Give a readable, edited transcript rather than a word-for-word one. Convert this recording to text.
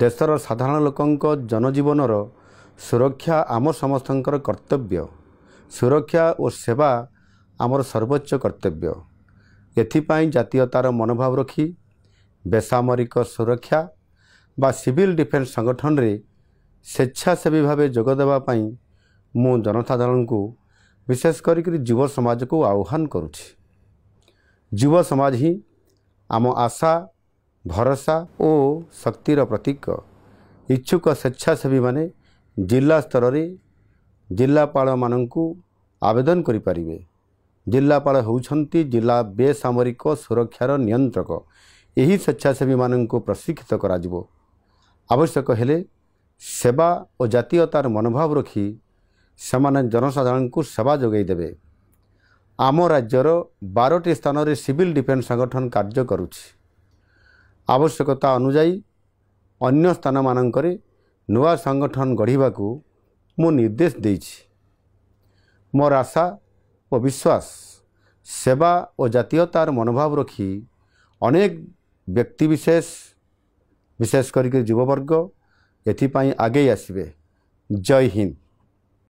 देशर साधारण लोकंक जनजीवनर सुरक्षा आम समस्तंकर कर्तव्य। सुरक्षा और सेवा आमर सर्वोच्च कर्तव्य। एथिपाई जातीयतार मनोभाव रखी बेसामरिक सुरक्षा बा सिविल डिफेन्स संगठन रे स्वेच्छासेवी भाव जोगदेवाई मु जनसाधारण को विशेषकर युव समाज को आह्वान करुछि। युव समाज ही आम आशा भरोसा और शक्तिर प्रतीक। इच्छुक स्वेच्छासेवी माने जिला स्तर रे जिलापाल माननकु आवेदन करि परिबे। जिलापाल होउछंती जिला बेसामरिक सुरक्षार नियंत्रक। यही स्वेच्छासेवी माननकु प्रशिक्षित कराजिबो। आवश्यक हेले सेवा और जातीयतार मनोभाव रखी सेमाने जनसाधारण को सेवा जोगाई देबे। आम राज्यर 12टी स्थान रे सिविल डिफेन्स संगठन कार्य करुछि। आवश्यकता अनुजाई अन्य स्थान मानकरे नुआ संगठन गढ़िबाकू मु निर्देश देइछि। मोर आशा और विश्वास सेवा और जातीयतार मनोभाव रखी अनेक व्यक्तिविशेष विशेष करके युववर्ग एथिपाई आगे आसबे। जय हिंद।